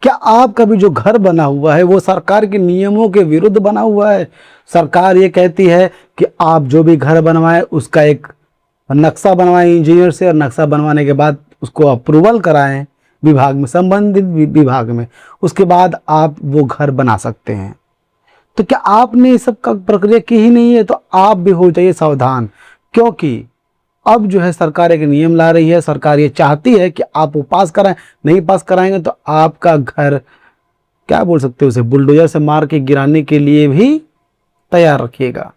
क्या आपका भी जो घर बना हुआ है वो सरकार के नियमों के विरुद्ध बना हुआ है? सरकार ये कहती है कि आप जो भी घर बनवाएं उसका एक नक्शा बनवाएं इंजीनियर से, और नक्शा बनवाने के बाद उसको अप्रूवल कराएं विभाग में, संबंधित विभाग में, उसके बाद आप वो घर बना सकते हैं। तो क्या आपने इस सब का प्रक्रिया की ही नहीं है? तो आप भी हो जाइए सावधान, क्योंकि अब जो है सरकार एक नियम ला रही है। सरकार ये चाहती है कि आप वो पास कराएं, नहीं पास कराएंगे तो आपका घर, क्या बोल सकते हो उसे, बुलडोजर से मार के गिराने के लिए भी तैयार रखिएगा,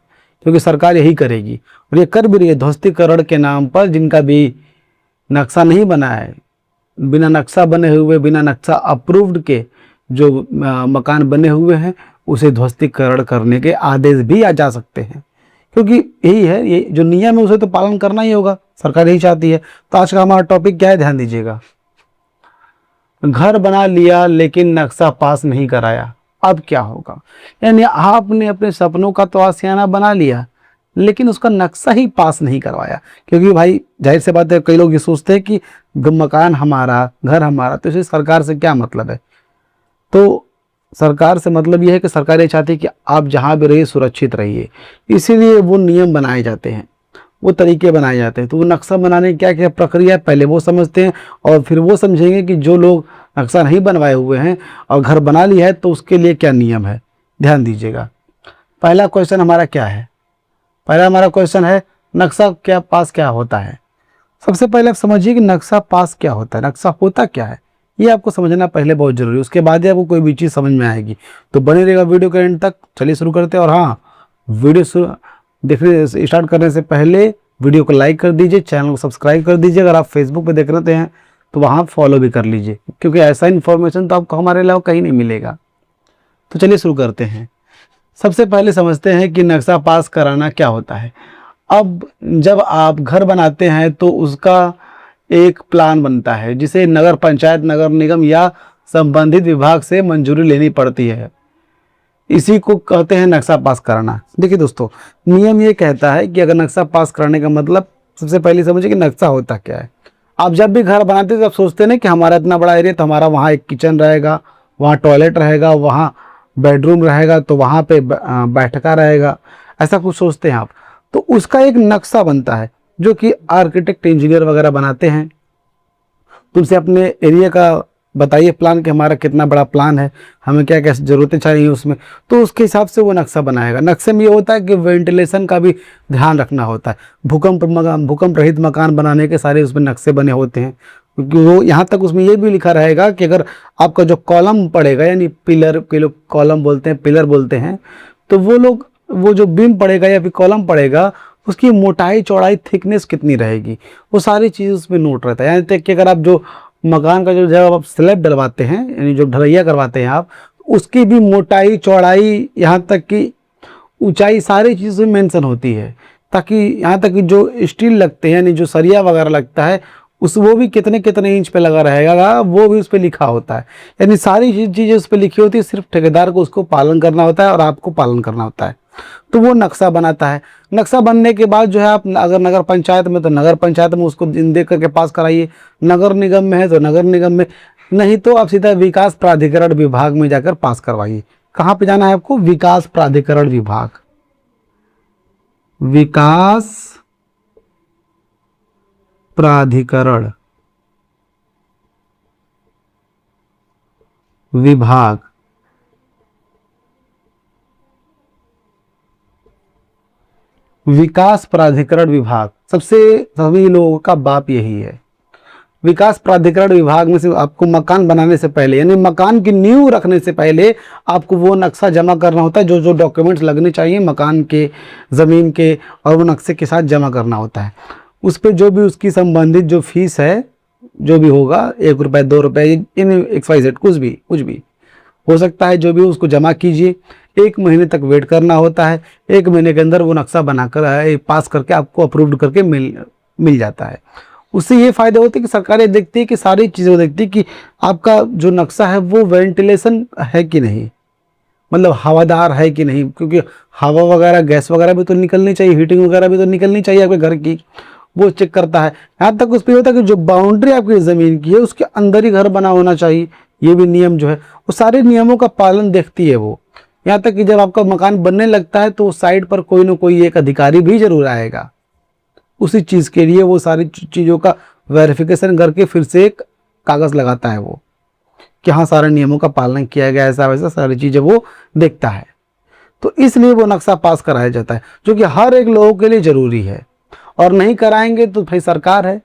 क्योंकि सरकार यही करेगी। और ये कर भी रही है ध्वस्तीकरण के नाम पर। जिनका भी नक्शा नहीं बना है, बिना नक्शा बने हुए, बिना नक्शा अप्रूव्ड के जो मकान बने हुए हैं, उसे ध्वस्तीकरण करने के आदेश भी आ जा सकते हैं, क्योंकि यही है, ये जो नियम है उसे तो पालन करना ही होगा, सरकार यही चाहती है। तो आज का हमारा टॉपिक क्या है, ध्यान दीजिएगा। घर बना लिया लेकिन नक्शा पास नहीं कराया, अब क्या होगा? यानी आपने अपने सपनों का तो आशियाना बना लिया, लेकिन उसका नक्शा ही पास नहीं करवाया। क्योंकि भाई जाहिर सी बात है, कई लोग ये सोचते हैं कि मकान हमारा, घर हमारा, तो इसे सरकार से क्या मतलब है? तो सरकार से मतलब यह है कि सरकार ये चाहती है कि आप जहाँ भी रहिए सुरक्षित रहिए, इसीलिए वो नियम बनाए जाते हैं, वो तरीके बनाए जाते हैं। तो वो नक्शा बनाने की क्या क्या प्रक्रिया है पहले वो समझते हैं, और फिर वो समझेंगे कि जो लोग नक्शा नहीं बनवाए हुए हैं और घर बना लिया है तो उसके लिए क्या नियम है। ध्यान दीजिएगा। पहला क्वेश्चन हमारा क्या है? पहला हमारा क्वेश्चन है नक्शा क्या पास क्या होता है। सबसे पहले आप समझिए कि नक्शा पास क्या होता है, नक्शा होता क्या है, ये आपको समझना पहले बहुत जरूरी है। उसके बाद ही आपको कोई भी चीज़ समझ में आएगी। तो बने रहेगा वीडियो के एंड तक। चलिए शुरू करते हैं। और हाँ, वीडियो देखने स्टार्ट करने से पहले वीडियो को लाइक कर दीजिए, चैनल को सब्सक्राइब कर दीजिए। अगर आप फेसबुक पे देख रहे हैं तो वहाँ फॉलो भी कर लीजिए, क्योंकि ऐसा इन्फॉर्मेशन तो आपको हमारे अलावा कहीं नहीं मिलेगा। तो चलिए शुरू करते हैं। सबसे पहले समझते हैं कि नक्शा पास कराना क्या होता है। अब जब आप घर बनाते हैं तो उसका एक प्लान बनता है, जिसे नगर पंचायत, नगर निगम या संबंधित विभाग से मंजूरी लेनी पड़ती है। इसी को कहते हैं नक्शा पास कराना। देखिए दोस्तों, नियम ये कहता है कि अगर नक्शा पास कराने का मतलब, सबसे पहले समझिए कि नक्शा होता क्या है। आप जब भी घर बनाते हैं तो आप सोचते हैं ना कि हमारा इतना बड़ा एरिया, तो हमारा वहाँ एक किचन रहेगा, वहाँ टॉयलेट रहेगा, वहाँ बेडरूम रहेगा, तो वहाँ पे बैठका रहेगा, ऐसा कुछ सोचते हैं आप। तो उसका एक नक्शा बनता है जो कि आर्किटेक्ट, इंजीनियर वगैरह बनाते हैं। तुमसे अपने एरिया का बताइए प्लान कि हमारा कितना बड़ा प्लान है, हमें क्या क्या ज़रूरतें चाहिए उसमें, तो उसके हिसाब से वो नक्शा बनाएगा। नक्शे में ये होता है कि वेंटिलेशन का भी ध्यान रखना होता है। भूकंप रहित मकान बनाने के सारे उसमें नक्शे बने होते हैं, क्योंकि वो यहाँ तक उसमें ये भी लिखा रहेगा कि अगर आपका जो कॉलम पड़ेगा, यानी पिलर के लोग कॉलम बोलते हैं, पिलर बोलते हैं, तो वो जो बीम पड़ेगा या फिर कॉलम पड़ेगा, उसकी मोटाई, चौड़ाई, थिकनेस कितनी रहेगी, वो सारी चीज़ उसमें नोट रहता है। यानी तक कि अगर आप जो मकान का जो जब आप स्लैब डलवाते हैं, यानी जो ढलैया करवाते हैं आप, उसकी भी मोटाई, चौड़ाई, यहाँ तक कि ऊंचाई, सारी चीज़ें मेंशन होती है, ताकि यहाँ तक कि जो स्टील लगते हैं, यानी जो सरिया वगैरह लगता है, वो भी कितने कितने इंच पे लगा रहेगा, वो भी उस पर लिखा होता है। यानी सारी चीज़ें उस पर लिखी होती है, सिर्फ ठेकेदार को उसको पालन करना होता है और आपको पालन करना होता है। तो वो नक्शा बनाता है। नक्शा बनने के बाद जो है, आप अगर नगर पंचायत में तो नगर पंचायत में उसको देख करके पास कराइए, नगर निगम में है तो नगर निगम में, नहीं तो आप सीधा विकास प्राधिकरण विभाग में जाकर पास करवाइए। कहाँ पे जाना है आपको? विकास प्राधिकरण विभाग, विकास प्राधिकरण विभाग। विकास प्राधिकरण विभाग सभी लोगों का बाप यही है। विकास प्राधिकरण विभाग में से आपको मकान बनाने से पहले, यानी मकान की नींव रखने से पहले, आपको वो नक्शा जमा करना होता है। जो जो डॉक्यूमेंट्स लगने चाहिए मकान के, ज़मीन के, और वो नक्शे के साथ जमा करना होता है। उस पर जो भी उसकी संबंधित जो फीस है, जो भी होगा, 1 रुपये 2 रुपये, इन XYZ कुछ भी हो सकता है, जो भी उसको जमा कीजिए। 1 महीने तक वेट करना होता है। 1 महीने के अंदर वो नक्शा बनाकर पास करके आपको अप्रूव्ड करके मिल जाता है। उससे ये फ़ायदा होता है कि सरकारें देखती है कि सारी चीज़ें देखती है कि आपका जो नक्शा है वो वेंटिलेशन है कि नहीं, मतलब हवादार है कि नहीं, क्योंकि हवा वगैरह, गैस वगैरह भी तो निकलनी चाहिए, हीटिंग वगैरह भी तो निकलनी चाहिए आपके घर की, वो चेक करता है। यहाँ तक उस पर होता है कि जो बाउंड्री आपकी ज़मीन की है उसके अंदर ही घर बना होना चाहिए, ये भी नियम जो है वो सारे नियमों का पालन देखती है वो। यहाँ तक कि जब आपका मकान बनने लगता है तो साइड पर कोई ना कोई एक अधिकारी भी जरूर आएगा उसी चीज़ के लिए। वो सारी चीज़ों का वेरिफिकेशन करके फिर से एक कागज़ लगाता है वो कि हाँ सारे नियमों का पालन किया गया, ऐसा वैसा सारी चीज़ें वो देखता है। तो इसलिए वो नक्शा पास कराया जाता है जो कि हर एक लोगों के लिए ज़रूरी है। और नहीं कराएंगे तो भाई सरकार है,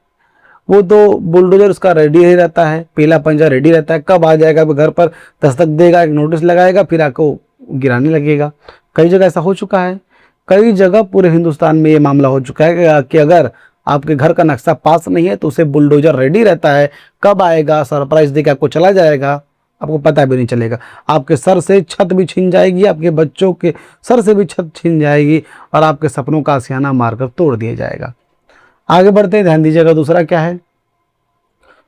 वो तो बुलडोजर उसका रेडी ही रहता है, पीला पंजा रेडी रहता है, कब आ जाएगा घर पर दस्तक देगा, एक नोटिस लगाएगा, फिर आपको गिराने लगेगा। कई जगह ऐसा हो चुका है, कई जगह पूरे हिंदुस्तान में ये मामला हो चुका है कि अगर आपके घर का नक्शा पास नहीं है तो उसे बुलडोजर रेडी रहता है, कब आएगा सरप्राइज देके आपको चला जाएगा, आपको पता भी नहीं चलेगा। आपके सर से छत भी छीन जाएगी, आपके बच्चों के सर से भी छत छीन जाएगी और आपके सपनों का आशियाना मारकर तोड़ दिया जाएगा। आगे बढ़ते हैं, ध्यान दीजिएगा। दूसरा क्या है,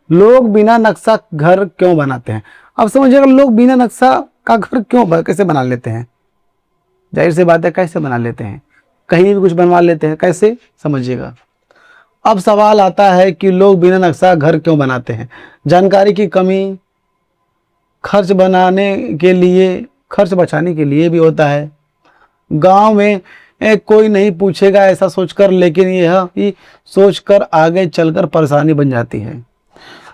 लोग बिना नक्शा घर क्यों बनाते हैं। अब समझिएगा, लोग बिना नक्शा का घर क्यों कैसे बना लेते हैं। जाहिर सी बात है, कैसे बना लेते हैं, कहीं भी कुछ बनवा लेते हैं, कैसे, समझिएगा। अब सवाल आता है कि लोग बिना नक्शा घर क्यों बनाते हैं। जानकारी की कमी, खर्च बनाने के लिए, खर्च बचाने के लिए भी होता है। गांव में कोई नहीं पूछेगा ऐसा सोचकर, लेकिन यह ही सोचकर आगे चलकर परेशानी बन जाती है।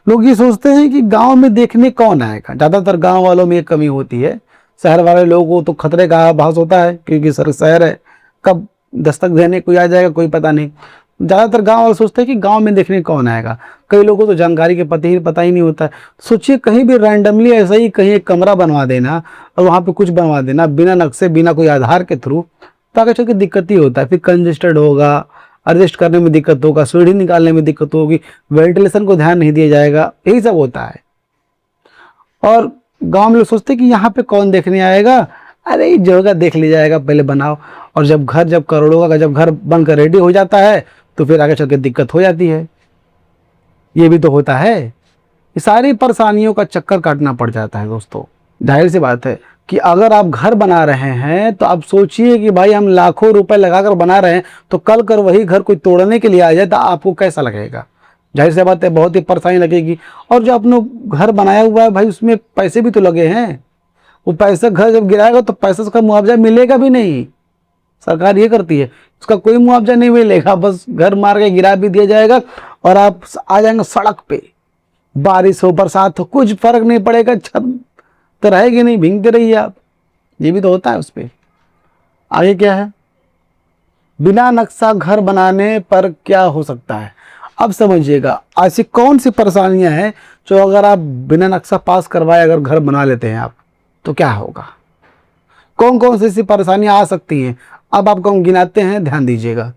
लोग ये सोचते हैं कि गांव में देखने कौन आएगा। ज़्यादातर गांव वालों में एक कमी होती है। शहर वाले लोगों को तो खतरे का आभास होता है क्योंकि शहर है, कब दस्तक देने कोई आ जाएगा कोई पता नहीं। ज़्यादातर गांव वाले सोचते हैं कि गांव में देखने कौन आएगा। कई लोगों को तो जानकारी के पता ही नहीं होता है। सोचिए, कहीं भी रैंडमली ऐसा ही कहीं एक कमरा बनवा देना और वहाँ पे कुछ बनवा देना बिना नक्शे, बिना कोई आधार के थ्रू, तो आगे चल के दिक्कत ही होता है। फिर कंजेस्टेड होगा, एडजस्ट करने में दिक्कत होगा, सीढ़ी निकालने में दिक्कत होगी, वेंटिलेशन को ध्यान नहीं दिया जाएगा, यही सब होता है। और गांव में लोग सोचते हैं कि यहाँ पे कौन देखने आएगा, अरे ये जगह देख ली जाएगा, पहले बनाओ। और जब करोड़ों का जब घर बनकर रेडी हो जाता है तो फिर आगे चल के दिक्कत हो जाती है। ये भी तो होता है। ये सारी परेशानियों का चक्कर काटना पड़ जाता है दोस्तों। जाहिर सी बात है कि अगर आप घर बना रहे हैं तो आप सोचिए कि भाई हम लाखों रुपए लगाकर बना रहे हैं, तो कल कर वही घर कोई तोड़ने के लिए आ जाए तो आपको कैसा लगेगा। जाहिर सी बात है, बहुत ही परेशानी लगेगी। और जो आपने घर बनाया हुआ है भाई, उसमें पैसे भी तो लगे हैं। वो पैसा, घर जब गिराएगा तो पैसे का मुआवजा मिलेगा भी नहीं। सरकार ये करती है, उसका कोई मुआवजा नहीं मिलेगा, बस घर मार के गिरा भी दिया जाएगा और आप आ जाएंगे सड़क पे। बारिश हो, बरसात हो, कुछ फर्क नहीं पड़ेगा, छत तो रहेगी नहीं, भींगते रहिए आप। ये भी तो होता है उस पर। आगे क्या है, बिना नक्शा घर बनाने पर क्या हो सकता है। अब समझिएगा, ऐसी कौन सी परेशानियां हैं जो अगर आप बिना नक्शा पास करवाए अगर घर बना लेते हैं आप, तो क्या होगा। कौन कौन सी ऐसी परेशानियां आ सकती हैं, अब आपको हम गिनाते हैं, ध्यान दीजिएगा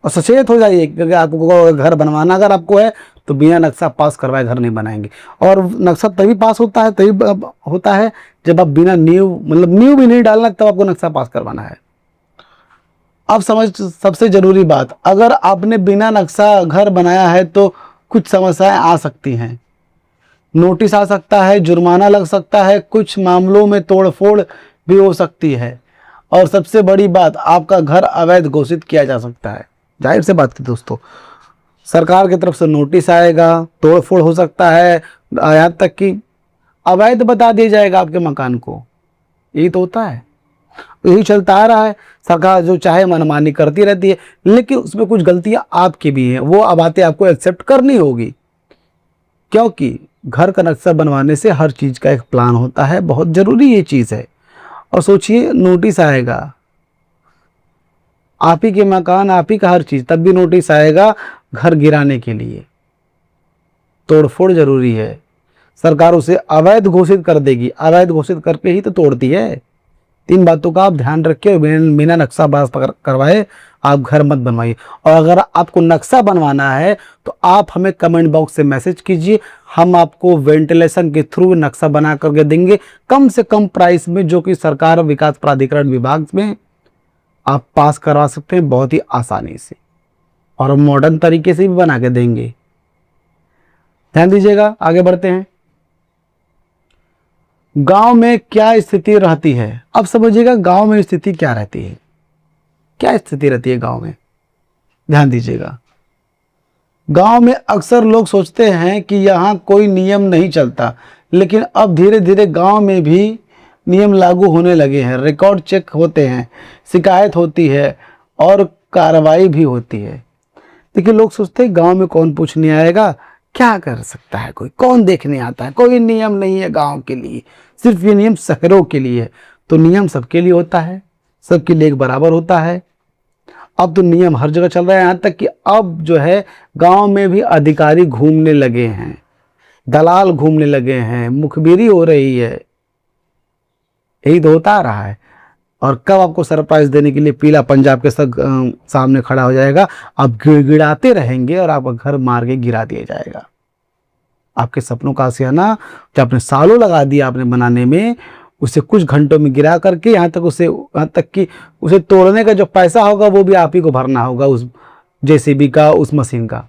और सचेत हो जाइए। क्योंकि आपको घर बनवाना अगर आपको है तो बिना नक्शा पास करवाए घर नहीं बनाएंगे। और नक्शा तभी पास होता है, तभी होता है जब आप बिना नींव भी नहीं डालना, तब आपको नक्शा पास करवाना है। अब समझ, सबसे जरूरी बात, अगर आपने बिना नक्शा घर बनाया है तो कुछ समस्याएं आ सकती हैं। नोटिस आ सकता है, जुर्माना लग सकता है, कुछ मामलों में तोड़फोड़ भी हो सकती है। और सबसे बड़ी बात, आपका घर अवैध घोषित किया जा सकता है। जाहिर से बात की दोस्तों, सरकार की तरफ से नोटिस आएगा, तोड़फोड़ हो सकता है, यहाँ तक कि अवैध बता दिया जाएगा आपके मकान को। यही तो होता है, यही चलता आ रहा है। सरकार जो चाहे मनमानी करती रहती है, लेकिन उसमें कुछ गलतियां आपकी भी हैं, वो बातें आपको एक्सेप्ट करनी होगी। क्योंकि घर का नक्शा बनवाने से हर चीज़ का एक प्लान होता है, बहुत ज़रूरी ये चीज़ है। और सोचिए, नोटिस आएगा, आप ही के मकान, आप ही का हर चीज़, तब भी नोटिस आएगा घर गिराने के लिए। तोड़फोड़ जरूरी है, सरकार उसे अवैध घोषित कर देगी, अवैध घोषित करके ही तो तोड़ती है। 3 बातों का आप ध्यान रखिए, बिना नक्शा पास करवाए आप घर मत बनवाइए। और अगर आपको नक्शा बनवाना है तो आप हमें कमेंट बॉक्स से मैसेज कीजिए, हम आपको वेंटिलेशन के थ्रू नक्शा बना करके देंगे कम से कम प्राइस में, जो कि सरकार विकास प्राधिकरण विभाग में आप पास करवा सकते हैं बहुत ही आसानी से, और मॉडर्न तरीके से भी बना के देंगे। ध्यान दीजिएगा, आगे बढ़ते हैं। गांव में क्या स्थिति रहती है। अब समझिएगा, गांव में स्थिति क्या रहती है, क्या स्थिति रहती है गांव में। ध्यान दीजिएगा, गांव में अक्सर लोग सोचते हैं कि यहाँ कोई नियम नहीं चलता, लेकिन अब धीरे धीरे गांव में भी नियम लागू होने लगे हैं, रिकॉर्ड चेक होते हैं, शिकायत होती है और कार्रवाई भी होती है। देखिए लोग सोचते हैं गांव में कौन पूछने आएगा, क्या कर सकता है कोई, कौन देखने आता है, कोई नियम नहीं है गांव के लिए, सिर्फ ये नियम शहरों के लिए है। तो नियम सबके लिए होता है, सबके लिए एक बराबर होता है। अब तो नियम हर जगह चल रहा है, यहाँ तक कि अब जो है गांव में भी अधिकारी घूमने लगे हैं, दलाल घूमने लगे हैं, मुखबिरी हो रही है। यही तो होता आ रहा है। और कब आपको सरप्राइज देने के लिए पीला पंजाब के सामने खड़ा हो जाएगा, आप गिड़गिड़ाते रहेंगे और आपका घर मार के गिरा दिया जाएगा। आपके सपनों का आशियाना जो आपने सालों लगा दिया आपने बनाने में, उसे कुछ घंटों में गिरा करके यहाँ तक कि उसे तोड़ने का जो पैसा होगा वो भी आप ही को भरना होगा, उस जेसीबी का, उस मशीन का।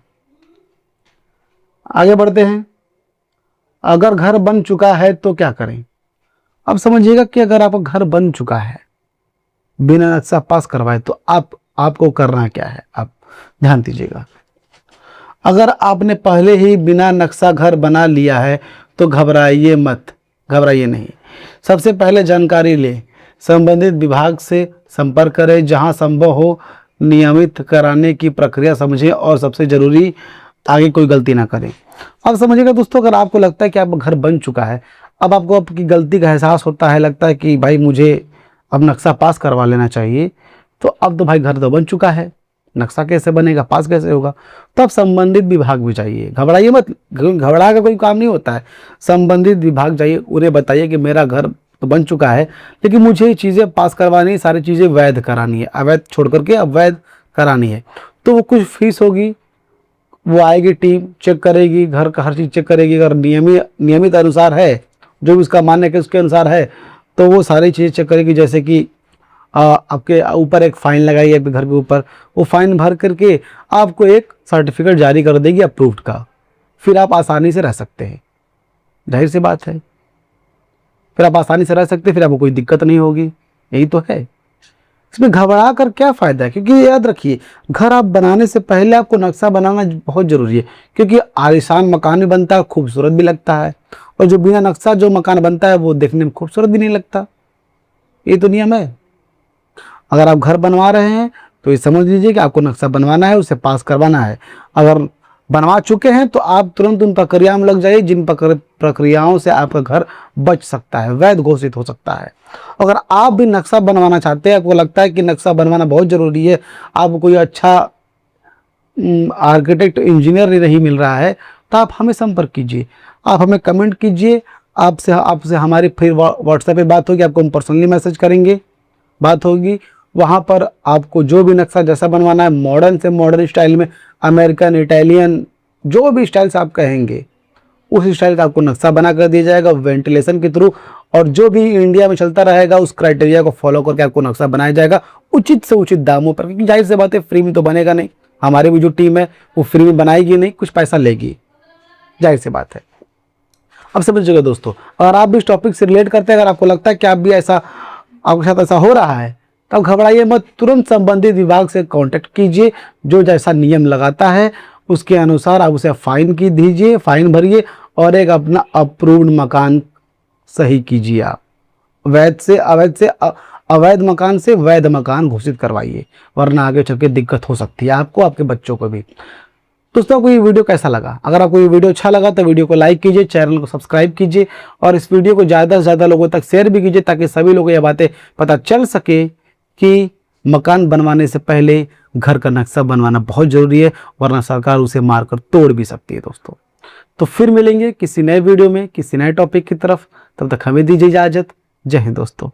आगे बढ़ते हैं। अगर घर बन चुका है तो क्या करें। अब समझिएगा कि अगर आपका घर बन चुका है बिना नक्शा पास करवाए तो आपको करना क्या है। आप ध्यान दीजिएगा, अगर आपने पहले ही बिना नक्शा घर बना लिया है तो घबराइए मत, घबराइए नहीं। सबसे पहले जानकारी लें, संबंधित विभाग से संपर्क करें, जहां संभव हो नियमित कराने की प्रक्रिया समझें और सबसे ज़रूरी आगे कोई गलती ना करें। अब समझिएगा दोस्तों, अगर आपको लगता है कि आपका घर बन चुका है, अब आपको आपकी गलती का एहसास होता है, लगता है कि भाई मुझे अब नक्शा पास करवा लेना चाहिए, तो अब तो भाई घर तो बन चुका है, नक्शा कैसे बनेगा, पास कैसे होगा। तो अब संबंधित विभाग भी चाहिए, घबराइए मत, घबरा का कोई काम नहीं होता है। संबंधित विभाग जाइए, उन्हें बताइए कि मेरा घर तो बन चुका है लेकिन मुझे ये चीज़ें पास करवानी, सारी चीज़ें वैध करानी है, अवैध छोड़ करके अब वैध करानी है। तो वो कुछ फीस होगी, वो आएगी, टीम चेक करेगी, घर का हर चीज़ चेक करेगी। अगर नियमित अनुसार है, जो भी उसका मान्य है उसके अनुसार है, तो वो सारी चीज़ें चेक करेगी। जैसे कि आपके ऊपर एक फ़ाइन लगाई है, आपके घर के ऊपर, वो फ़ाइन भर करके आपको एक सर्टिफिकेट जारी कर देगी अप्रूव्ड का। फिर आप आसानी से रह सकते हैं, जाहिर सी बात है, फिर आप आसानी से रह सकते हैं, फिर आपको कोई दिक्कत नहीं होगी। यही तो है, इसमें घबरा कर क्या फ़ायदा है। क्योंकि याद रखिए, घर आप बनाने से पहले आपको नक्शा बनाना बहुत ज़रूरी है, क्योंकि आलीशान मकान भी बनता है, खूबसूरत भी लगता है, और जो बिना नक्शा जो मकान बनता है वो देखने में खूबसूरत भी नहीं लगता। ये तो नियम है। अगर आप घर बनवा रहे हैं तो ये समझ लीजिए कि आपको नक्शा बनवाना है, उसे पास करवाना है। अगर बनवा चुके हैं तो आप तुरंत उन प्रक्रिया में लग जाइए जिन प्रक्रियाओं से आपका घर बच सकता है, वैध घोषित हो सकता है। अगर आप भी नक्शा बनवाना चाहते हैं, आपको लगता है कि नक्शा बनवाना बहुत ज़रूरी है, आपको कोई अच्छा आर्किटेक्ट इंजीनियर नहीं मिल रहा है, तो आप हमें संपर्क कीजिए, आप हमें कमेंट कीजिए, आपसे हमारी फिर व्हाट्सएप पे बात होगी, आपको हम पर्सनली मैसेज करेंगे, बात होगी। वहाँ पर आपको जो भी नक्शा जैसा बनवाना है, मॉडर्न से मॉडर्न स्टाइल में, अमेरिकन, इटालियन, जो भी स्टाइल से आप कहेंगे उस स्टाइल का आपको नक्शा बना कर दिया जाएगा वेंटिलेशन के थ्रू। और जो भी इंडिया में चलता रहेगा उस क्राइटेरिया को फॉलो करके आपको नक्शा बनाया जाएगा उचित से उचित दामों पर। क्योंकि जाहिर सी बात है, फ्री में तो बनेगा नहीं, हमारी भी जो टीम है वो फ्री में बनाएगी नहीं, कुछ पैसा लेगी, जाहिर सी बात है। अब समझिएगा दोस्तों, अगर आप भी इस टॉपिक से रिलेट करते हैं, अगर आपको लगता है कि आप भी ऐसा, आपके साथ ऐसा हो रहा है, तब घबराइए मत, तुरंत संबंधित विभाग से कांटेक्ट कीजिए। जो जैसा नियम लगाता है उसके अनुसार आप उसे फाइन की दीजिए, फाइन भरिए और एक अपना अप्रूव्ड मकान सही कीजिए। आप अवैध मकान से वैध मकान घोषित करवाइए, वरना आगे चल के दिक्कत हो सकती है आपको, आपके बच्चों को भी। दोस्तों, आपको ये वीडियो कैसा लगा? अगर आपको ये वीडियो अच्छा लगा तो वीडियो को लाइक कीजिए, चैनल को सब्सक्राइब कीजिए और इस वीडियो को ज़्यादा से ज़्यादा लोगों तक शेयर भी कीजिए, ताकि सभी लोगों को ये बातें पता चल सके कि मकान बनवाने से पहले घर का नक्शा बनवाना बहुत ज़रूरी है, वरना सरकार उसे मारकर तोड़ भी सकती है। दोस्तों, तो फिर मिलेंगे किसी नए वीडियो में, किसी नए टॉपिक की तरफ। तब तक हमें दीजिए इजाज़त। जय हिंद दोस्तों।